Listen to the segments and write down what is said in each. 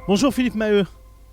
Bonjour Philippe Maheu.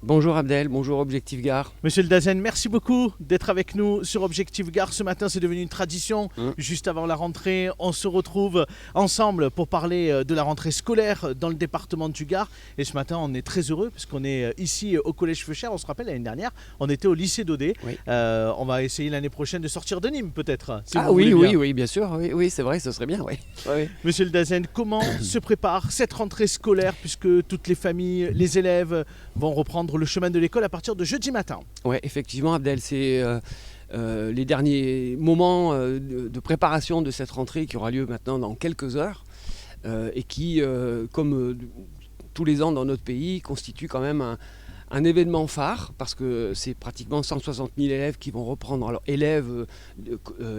Bonjour Abdel, bonjour Objectif Gare. Monsieur le Dazen, merci beaucoup d'être avec nous sur Objectif Gare. Ce matin, c'est devenu une tradition. Juste avant la rentrée, on se retrouve ensemble pour parler de la rentrée scolaire dans le département du Gard. Et ce matin, on est très heureux puisqu'on est ici au Collège Feuchères. On se rappelle, l'année dernière, on était au lycée d'Audet. Oui. On va essayer l'année prochaine de sortir de Nîmes, peut-être. Si Ah vous oui, voulez bien. oui, bien sûr. Oui, c'est vrai, ce serait bien. Oui. Oui. Monsieur le Dazen, comment se prépare cette rentrée scolaire puisque toutes les familles, les élèves vont reprendre le chemin de l'école à partir de jeudi matin? Ouais, effectivement, Abdel, c'est les derniers moments de préparation de cette rentrée qui aura lieu maintenant dans quelques heures et qui, comme tous les ans dans notre pays, constitue quand même un événement phare parce que c'est pratiquement 160 000 élèves qui vont reprendre, alors élèves,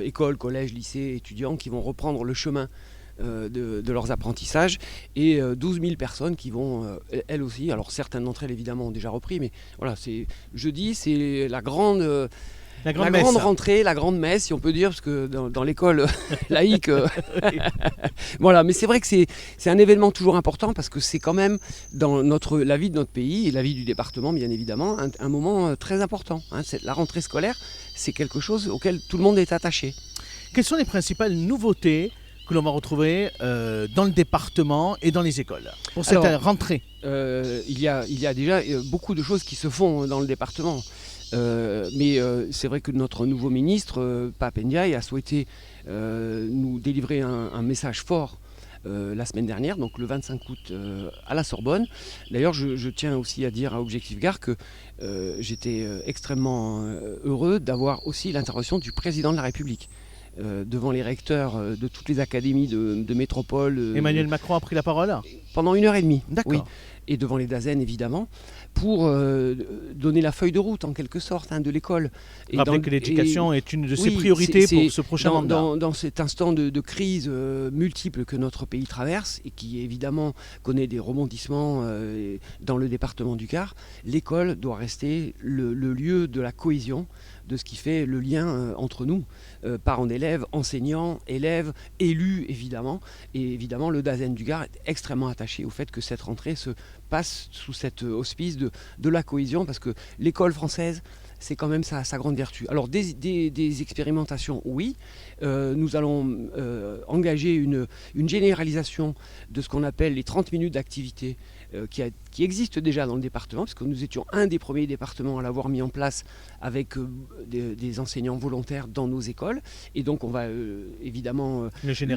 écoles, collèges, lycées, étudiants qui vont reprendre le chemin de leurs apprentissages et 12 000 personnes qui vont, elles aussi, alors certaines d'entre elles évidemment ont déjà repris, mais voilà, c'est jeudi, c'est la grande rentrée, la grande messe si on peut dire, parce que dans l'école laïque, voilà, mais c'est vrai que c'est un événement toujours important parce que c'est quand même dans la vie de notre pays et la vie du département bien évidemment, un moment très important. La rentrée scolaire, c'est quelque chose auquel tout le monde est attaché. Quelles sont les principales nouveautés que l'on va retrouver dans le département et dans les écoles pour cette rentrée? Il y a déjà beaucoup de choses qui se font dans le département. Mais c'est vrai que notre nouveau ministre, Pape Ndiaye, a souhaité nous délivrer un message fort la semaine dernière, donc le 25 août à la Sorbonne. D'ailleurs, je tiens aussi à dire à Objectif Gare que j'étais extrêmement heureux d'avoir aussi l'intervention du président de la République. Devant les recteurs de toutes les académies de métropole. Emmanuel Macron a pris la parole pendant 1h30. D'accord. Oui. Et devant les Dazen évidemment, pour donner la feuille de route en quelque sorte de l'école. Rappeler que l'éducation est une de ses priorités pour ce prochain mandat. Dans cet instant de crise multiple que notre pays traverse et qui évidemment connaît des rebondissements dans le département du Gard, l'école doit rester le lieu de la cohésion, de ce qui fait le lien entre nous, parents d'élèves, enseignants, élèves, élus évidemment. Et évidemment le Dazen du Gard est extrêmement attaché au fait que cette rentrée se passe sous cet auspice de la cohésion, parce que l'école française, c'est quand même sa grande vertu. Alors des expérimentations, oui. Nous allons engager une généralisation de ce qu'on appelle les 30 minutes d'activité qui existe déjà dans le département, parce que nous étions un des premiers départements à l'avoir mis en place avec des enseignants volontaires dans nos écoles. Et donc on va évidemment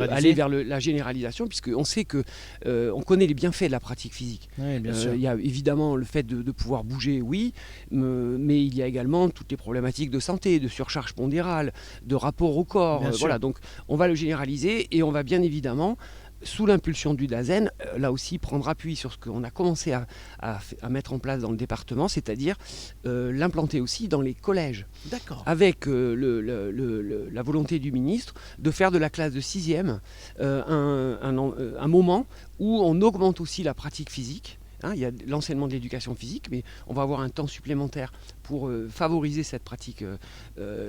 aller vers la généralisation, puisqu'on sait qu'on connaît les bienfaits de la pratique physique. Oui, bien sûr. Il y a évidemment le fait de pouvoir bouger, oui, mais il y a également toutes les problématiques de santé, de surcharge pondérale, de rapport au corps. Voilà, donc on va le généraliser et on va bien évidemment, sous l'impulsion du Dazen, là aussi prendre appui sur ce qu'on a commencé à mettre en place dans le département, c'est-à-dire l'implanter aussi dans les collèges. D'accord. Avec la volonté du ministre de faire de la classe de 6e un moment où on augmente aussi la pratique physique. Il y a l'enseignement de l'éducation physique, mais on va avoir un temps supplémentaire pour favoriser cette pratique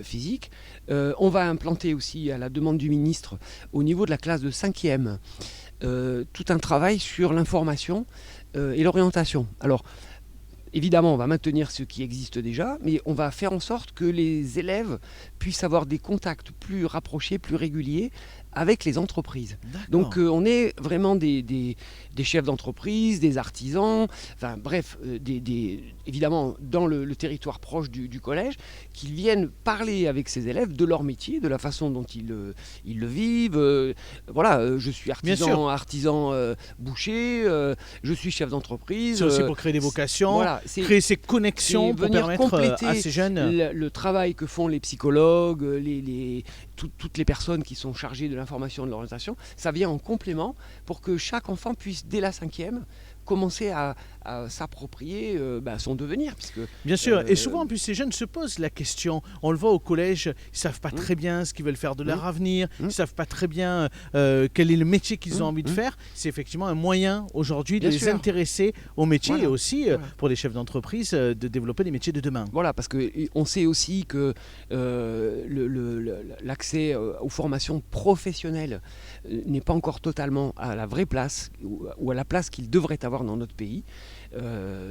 physique. On va implanter aussi, à la demande du ministre, au niveau de la classe de 5e, tout un travail sur l'information et l'orientation. Alors, évidemment, on va maintenir ce qui existe déjà, mais on va faire en sorte que les élèves puissent avoir des contacts plus rapprochés, plus réguliers avec les entreprises. Donc on est vraiment des chefs d'entreprise, des artisans, enfin bref, évidemment dans le territoire proche du collège, qui viennent parler avec ces élèves de leur métier, de la façon dont ils le vivent. Voilà, je suis artisan boucher, je suis chef d'entreprise. C'est aussi pour créer des vocations, voilà, créer ces connexions pour permettre à ces jeunes... Le travail que font les psychologues, toutes les personnes qui sont chargées de l'information et de l'orientation, ça vient en complément pour que chaque enfant puisse, dès la 5e, commencer à s'approprier son devenir. Puisque, bien sûr, et souvent en plus ces jeunes se posent la question, on le voit au collège, ils ne savent pas très bien ce qu'ils veulent faire de leur avenir, ils ne savent pas très bien quel est le métier qu'ils ont envie de faire. C'est effectivement un moyen aujourd'hui de les intéresser au métier et aussi pour les chefs d'entreprise de développer les métiers de demain. Voilà, parce qu'on sait aussi que l'accès aux formations professionnelles n'est pas encore totalement à la vraie place ou à la place qu'il devrait avoir savoir dans notre pays.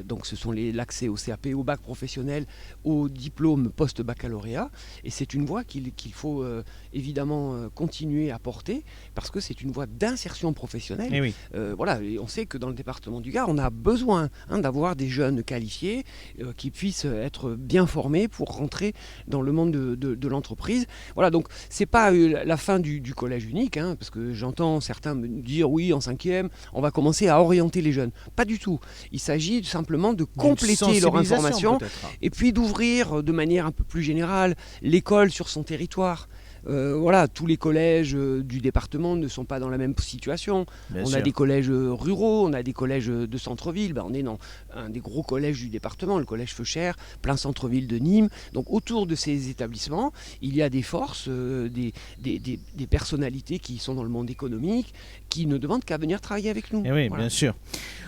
Donc ce sont l'accès au CAP, au bac professionnel, au diplôme post-baccalauréat. Et c'est une voie qu'il faut évidemment continuer à porter parce que c'est une voie d'insertion professionnelle. Et oui. Voilà, et on sait que dans le département du Gard, on a besoin d'avoir des jeunes qualifiés qui puissent être bien formés pour rentrer dans le monde de l'entreprise. Voilà, donc c'est pas la fin du collège unique, parce que j'entends certains me dire oui, en 5e, on va commencer à orienter les jeunes. Pas du tout. Il s'agit simplement de compléter leur information et puis d'ouvrir de manière un peu plus générale l'école sur son territoire. Voilà, tous les collèges du département ne sont pas dans la même situation. On a des collèges ruraux, on a des collèges de centre-ville. On est dans un des gros collèges du département, le collège Feuchères, plein centre-ville de Nîmes. Donc autour de ces établissements, il y a des forces, des personnalités qui sont dans le monde économique, qui ne demandent qu'à venir travailler avec nous. Et oui, voilà. Bien sûr.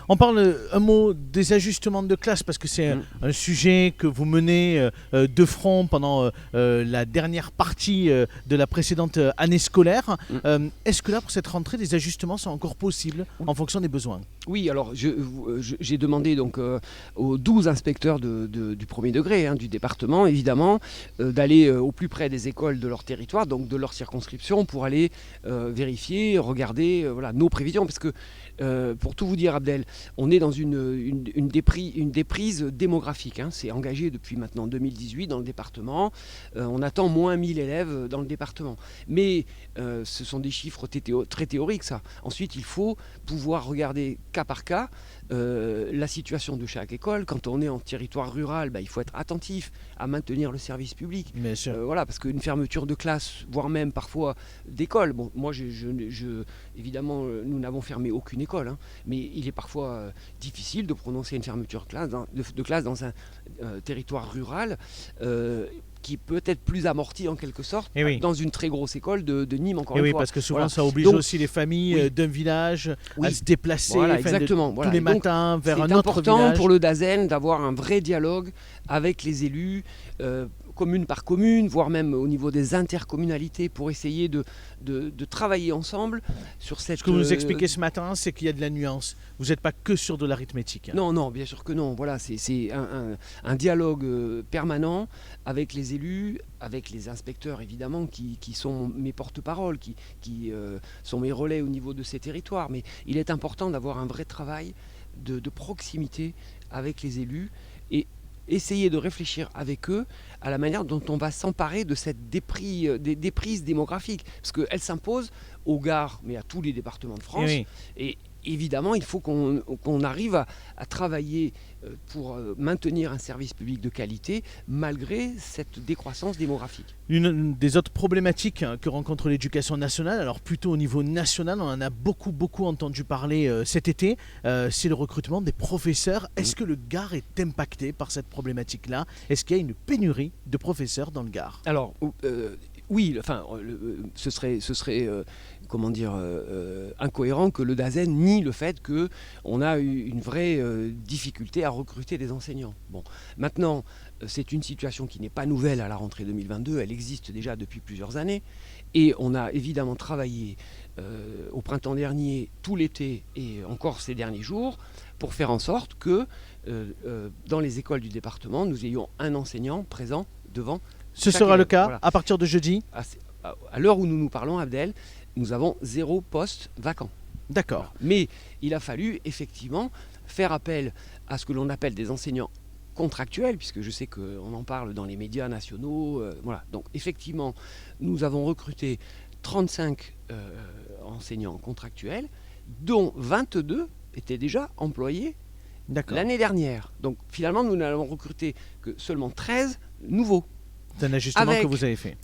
On parle un mot des ajustements de classe parce que c'est un sujet que vous menez de front pendant la dernière partie de la précédente année scolaire. Est-ce que là, pour cette rentrée, des ajustements sont encore possibles en fonction des besoins ? Oui, alors j'ai demandé donc aux 12 inspecteurs du premier degré du département, évidemment, d'aller au plus près des écoles de leur territoire, donc de leur circonscription, pour aller vérifier, regarder nos prévisions, parce que pour tout vous dire, Abdel, on est dans une déprise démographique. C'est engagé depuis maintenant 2018 dans le département. On attend moins 1000 élèves dans le département. Mais ce sont des chiffres très théoriques, ça. Ensuite, il faut pouvoir regarder cas par cas la situation de chaque école. Quand on est en territoire rural, il faut être attentif à maintenir le service public. Bien sûr. Voilà, parce qu'une fermeture de classe, voire même parfois d'école, bon, moi, évidemment, nous n'avons fermé aucune école, mais il est parfois difficile de prononcer une fermeture de classe dans un territoire rural qui peut être plus amorti en quelque sorte dans une très grosse école de Nîmes, encore une fois. Oui, parce que souvent ça oblige aussi les familles d'un village à se déplacer tous les matins vers un autre village. C'est important pour le DAZEN d'avoir un vrai dialogue avec les élus, commune par commune, voire même au niveau des intercommunalités, pour essayer de travailler ensemble sur cette... Ce que vous nous expliquez ce matin, c'est qu'il y a de la nuance. Vous n'êtes pas que sur de l'arithmétique. Non, bien sûr que non. Voilà, c'est un dialogue permanent avec les élus, avec les inspecteurs évidemment, qui sont mes porte-paroles, qui sont mes relais au niveau de ces territoires. Mais il est important d'avoir un vrai travail de proximité avec les élus et essayer de réfléchir avec eux à la manière dont on va s'emparer de cette déprise démographique, parce qu'elle s'impose au Gard, mais à tous les départements de France. Et évidemment, il faut qu'on arrive à travailler pour maintenir un service public de qualité malgré cette décroissance démographique. Une des autres problématiques que rencontre l'éducation nationale, alors plutôt au niveau national, on en a beaucoup entendu parler cet été, c'est le recrutement des professeurs. Est-ce que le Gard est impacté par cette problématique-là ? Est-ce qu'il y a une pénurie de professeurs dans le Gard ? Alors, oui, ce serait incohérent que le DAZEN nie le fait qu'on a eu une vraie difficulté à recruter des enseignants. Bon, maintenant, c'est une situation qui n'est pas nouvelle à la rentrée 2022, elle existe déjà depuis plusieurs années, et on a évidemment travaillé au printemps dernier, tout l'été et encore ces derniers jours, pour faire en sorte que dans les écoles du département, nous ayons un enseignant présent devant. Ce sera le cas à partir de jeudi ? À l'heure où nous parlons, Abdel, nous avons 0 poste vacant. D'accord. Mais il a fallu effectivement faire appel à ce que l'on appelle des enseignants contractuels, puisque je sais qu'on en parle dans les médias nationaux. Donc effectivement, nous avons recruté 35 enseignants contractuels, dont 22 étaient déjà employés l'année dernière. Donc finalement, nous n'allons recruter que seulement 13 nouveaux. C'est un ajustement que vous avez fait.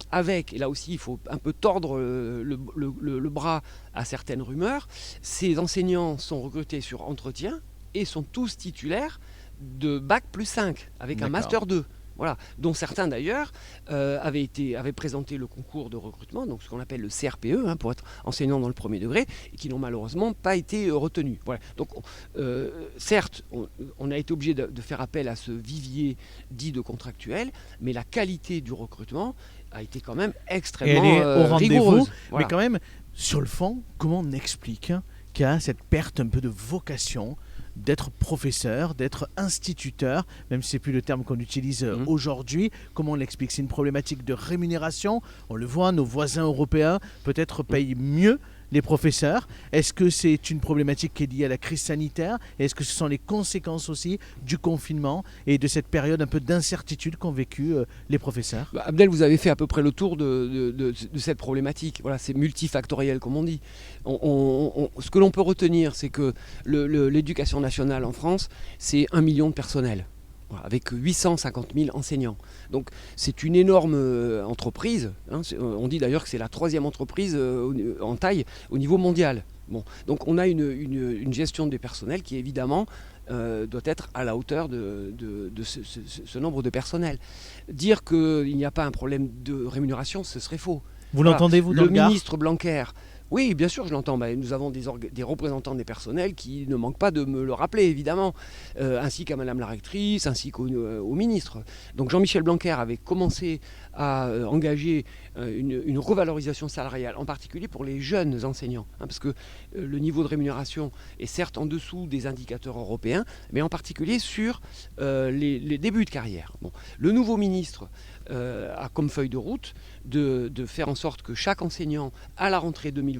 Et là aussi, il faut un peu tordre le bras à certaines rumeurs. Ces enseignants sont recrutés sur entretien et sont tous titulaires de Bac plus 5, avec un Master 2. Voilà, dont certains d'ailleurs avaient présenté le concours de recrutement, donc ce qu'on appelle le CRPE, pour être enseignant dans le premier degré, et qui n'ont malheureusement pas été retenus. Voilà. Donc certes, on a été obligé de faire appel à ce vivier dit de contractuels, mais la qualité du recrutement a été quand même extrêmement au rendez-vous. rigoureuse. Voilà. Mais quand même, sur le fond, comment on explique qu'il y a cette perte un peu de vocation d'être professeur, d'être instituteur, même si c'est plus le terme qu'on utilise aujourd'hui. Comment on l'explique? C'est une problématique de rémunération. On le voit, nos voisins européens peut-être payent mieux les professeurs. Est-ce que c'est une problématique qui est liée à la crise sanitaire? Et est-ce que ce sont les conséquences aussi du confinement et de cette période un peu d'incertitude qu'ont vécu les professeurs? Abdel, vous avez fait à peu près le tour de cette problématique. Voilà, c'est multifactoriel comme on dit. Ce que l'on peut retenir, c'est que l'éducation nationale en France, c'est 1 million de personnels. Voilà, avec 850 000 enseignants. Donc c'est une énorme entreprise. Hein. On dit d'ailleurs que c'est la 3e entreprise en taille au niveau mondial. Bon. Donc on a une gestion des personnels qui évidemment doit être à la hauteur de ce nombre de personnels. Dire qu'il n'y a pas un problème de rémunération, ce serait faux. Vous l'entendez, vous, dans le Gard ? Ministre Blanquer. Oui, bien sûr, je l'entends. Nous avons des représentants des personnels qui ne manquent pas de me le rappeler, évidemment, ainsi qu'à Madame la rectrice, ainsi qu'au ministre. Donc Jean-Michel Blanquer avait commencé à engager une revalorisation salariale, en particulier pour les jeunes enseignants, hein, parce que le niveau de rémunération est certes en dessous des indicateurs européens, mais en particulier sur les débuts de carrière. Bon. Le nouveau ministre a comme feuille de route de faire en sorte que chaque enseignant à la rentrée 2023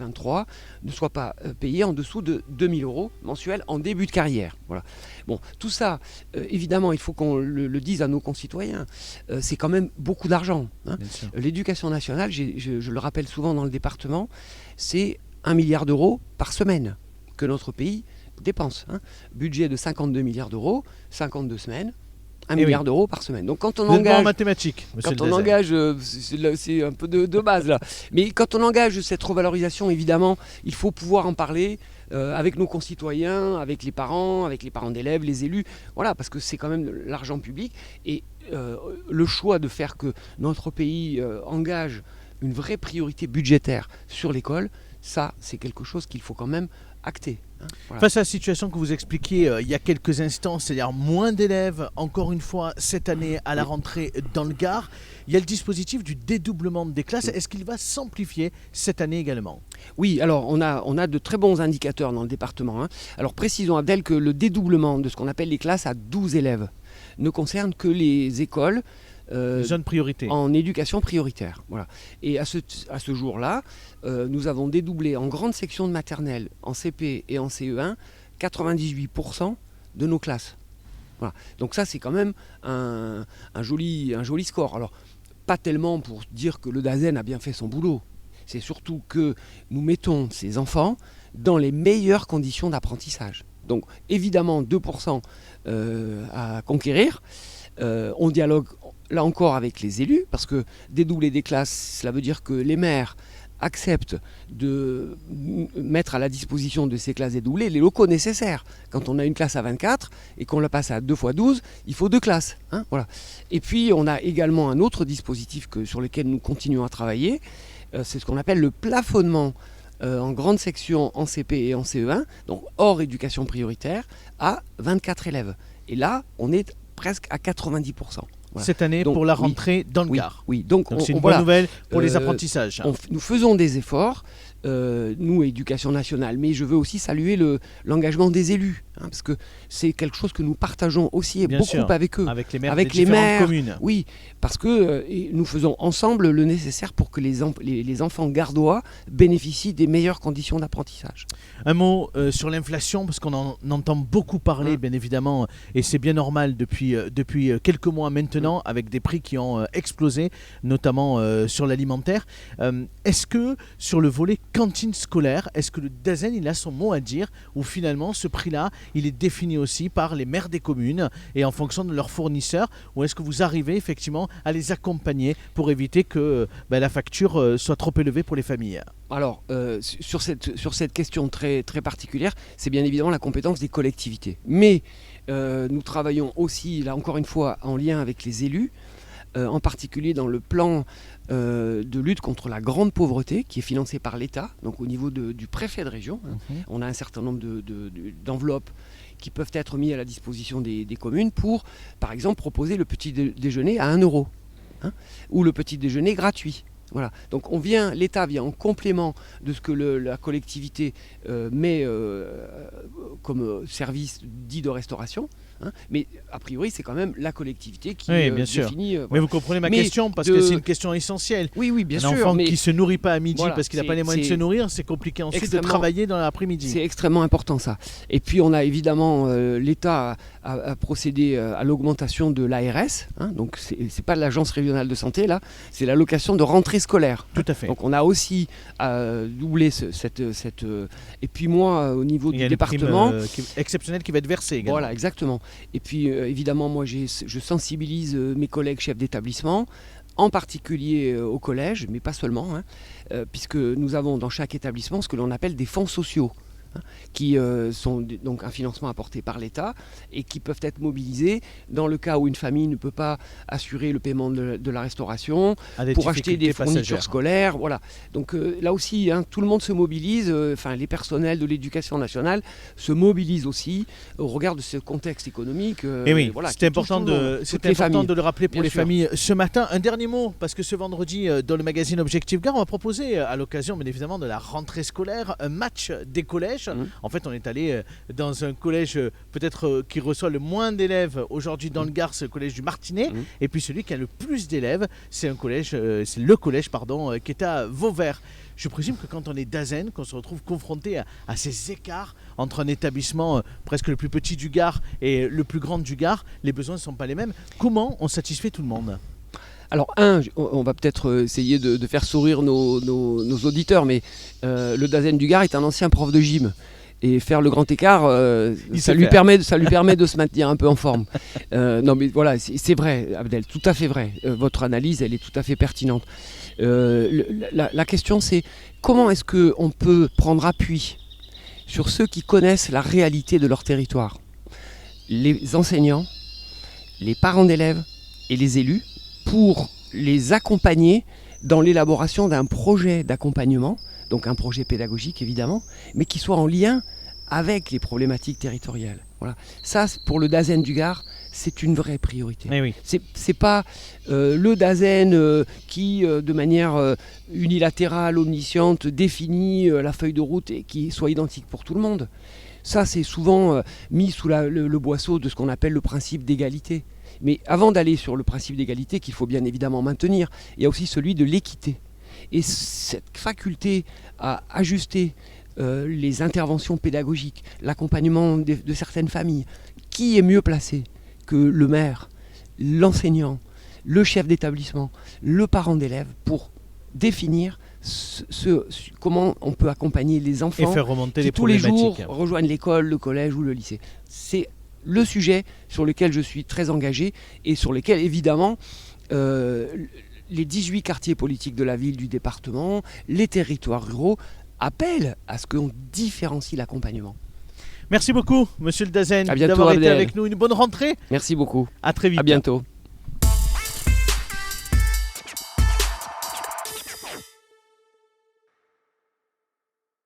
ne soit pas payé en dessous de 2 000 € mensuels en début de carrière. Voilà. Bon, tout ça, évidemment, il faut qu'on le dise à nos concitoyens, c'est quand même beaucoup d'argent. Hein. L'éducation nationale, je le rappelle souvent dans le département, c'est 1 milliard d'euros par semaine que notre pays dépense. Hein. Budget de 52 milliards d'euros, 52 semaines. 1 milliard d'euros par semaine. Donc quand on engage, en mathématiques, quand on engage, c'est un peu de base là. Mais quand on engage cette revalorisation, évidemment, il faut pouvoir en parler avec nos concitoyens, avec les parents d'élèves, les élus. Voilà, parce que c'est quand même l'argent public et le choix de faire que notre pays engage une vraie priorité budgétaire sur l'école, ça, c'est quelque chose qu'il faut quand même acter. Voilà. Face à la situation que vous expliquiez il y a quelques instants, c'est-à-dire moins d'élèves, encore une fois, cette année à la rentrée dans le Gard, il y a le dispositif du dédoublement des classes. Est-ce qu'il va s'amplifier cette année également? Oui, alors on a de très bons indicateurs dans le département. Hein. Alors précisons, Abdel, que le dédoublement de ce qu'on appelle les classes à 12 élèves ne concerne que les écoles zone priorité. En éducation prioritaire. Voilà. Et à ce jour-là, nous avons dédoublé en grande section de maternelle, en CP et en CE1, 98% de nos classes. Voilà. Donc ça, c'est quand même un joli score. Alors, pas tellement pour dire que le DAZEN a bien fait son boulot. C'est surtout que nous mettons ces enfants dans les meilleures conditions d'apprentissage. Donc, évidemment, 2% à conquérir. On dialogue là encore avec les élus, parce que dédoubler des classes, cela veut dire que les maires acceptent de mettre à la disposition de ces classes dédoublées les locaux nécessaires. Quand on a une classe à 24 et qu'on la passe à 2 x 12, il faut 2 classes. Hein, voilà. Et puis on a également un autre dispositif sur lequel nous continuons à travailler, c'est ce qu'on appelle le plafonnement en grande section en CP et en CE1, donc hors éducation prioritaire, à 24 élèves. Et là, on est presque à 90%. Voilà. Cette année, donc, pour la rentrée dans le Gard. Oui, donc c'est une bonne nouvelle pour les apprentissages. Nous faisons des efforts, nous, Éducation nationale, mais je veux aussi saluer l'engagement des élus, hein, parce que c'est quelque chose que nous partageons aussi et beaucoup sûr, avec eux. Avec les maires des différentes communes. Oui, parce que nous faisons ensemble le nécessaire pour que les enfants gardois bénéficient des meilleures conditions d'apprentissage. Un mot sur l'inflation, parce qu'on en entend beaucoup parler, bien évidemment, et c'est bien normal depuis quelques mois maintenant, avec des prix qui ont explosé, notamment sur l'alimentaire. Est-ce que sur le volet cantine scolaire, est-ce que le DAZEN il a son mot à dire, ou finalement ce prix-là, il est défini aussi par les maires des communes et en fonction de leurs fournisseurs, ou est-ce que vous arrivez effectivement à les accompagner pour éviter que la facture soit trop élevée pour les familles? Alors, sur cette question très, très particulière, c'est bien évidemment la compétence des collectivités. Mais nous travaillons aussi, là encore une fois, en lien avec les élus, en particulier dans le plan de lutte contre la grande pauvreté qui est financé par l'État, donc au niveau du préfet de région. On a un certain nombre d'enveloppes qui peuvent être mises à la disposition des communes pour, par exemple, proposer le petit déjeuner à 1 €, hein, ou le petit déjeuner gratuit. Voilà. Donc l'État vient en complément de ce que la collectivité met comme service dit de restauration. Hein, mais a priori, c'est quand même la collectivité qui bien sûr. définit. Mais vous comprenez ma question, parce que c'est une question essentielle. Oui, bien un sûr. enfant qui ne se nourrit pas à midi voilà, parce qu'il n'a pas les moyens de se nourrir, c'est compliqué ensuite de travailler dans l'après-midi. C'est extrêmement important ça. Et puis on a évidemment, l'État a procédé à l'augmentation de l'ARS. Hein, donc c'est pas l'Agence régionale de santé là, c'est l'allocation de rentrée scolaire. Tout à fait. Donc on a aussi doublé cette. Et puis moi, au niveau du département, exceptionnel qui va être versé également. Voilà, exactement. Et puis évidemment, moi je sensibilise mes collègues chefs d'établissement, en particulier au collège, mais pas seulement, hein, puisque nous avons dans chaque établissement ce que l'on appelle des fonds sociaux, hein, qui sont donc un financement apporté par l'État et qui peuvent être mobilisés dans le cas où une famille ne peut pas assurer le paiement de la restauration, pour acheter des fournitures scolaires. Voilà. Donc là aussi, hein, tout le monde se mobilise, les personnels de l'éducation nationale se mobilisent aussi au regard de ce contexte économique. Et oui, voilà, c'est important de le rappeler pour les familles ce matin. Un dernier mot, parce que ce vendredi, dans le magazine Objectif Gare, on va proposer à l'occasion, bien évidemment, de la rentrée scolaire, un match des collèges. En fait, on est allé dans un collège peut-être qui reçoit le moins d'élèves aujourd'hui dans le Gard, c'est le collège du Martinet. Et puis celui qui a le plus d'élèves, c'est le collège qui est à Vauvert. Je présume que quand on est d'Azen, qu'on se retrouve confronté à ces écarts entre un établissement presque le plus petit du Gard et le plus grand du Gard, les besoins ne sont pas les mêmes. Comment on satisfait tout le monde ? Alors on va peut-être essayer de faire sourire nos auditeurs, mais le Dazen du Gard est un ancien prof de gym. Et faire le grand écart, ça lui permet de se maintenir un peu en forme. Non mais voilà, c'est vrai, Abdel, tout à fait vrai. Votre analyse, elle est tout à fait pertinente. La question, c'est comment est-ce qu'on peut prendre appui sur ceux qui connaissent la réalité de leur territoire ? Les enseignants, les parents d'élèves et les élus, pour les accompagner dans l'élaboration d'un projet d'accompagnement, donc un projet pédagogique évidemment, mais qui soit en lien avec les problématiques territoriales. Voilà. Ça, pour le Dazen du Gard, c'est une vraie priorité. Oui. C'est pas le Dazen qui, de manière unilatérale, omnisciente, définit la feuille de route et qui soit identique pour tout le monde. Ça, c'est souvent mis sous le boisseau de ce qu'on appelle le principe d'égalité. Mais avant d'aller sur le principe d'égalité, qu'il faut bien évidemment maintenir, il y a aussi celui de l'équité. Et cette faculté à ajuster les interventions pédagogiques, l'accompagnement de certaines familles, qui est mieux placé que le maire, l'enseignant, le chef d'établissement, le parent d'élève pour définir comment on peut accompagner les enfants et faire remonter qui les tous les problématiques. jours rejoignent l'école, le collège ou le lycée. C'est le sujet sur lequel je suis très engagé et sur lequel évidemment les 18 quartiers politiques de la ville, du département, les territoires ruraux appellent à ce qu'on différencie l'accompagnement. Merci beaucoup, monsieur le Dazen, d'avoir d'avoir été avec nous. Une bonne rentrée. Merci beaucoup. À très vite. À bientôt.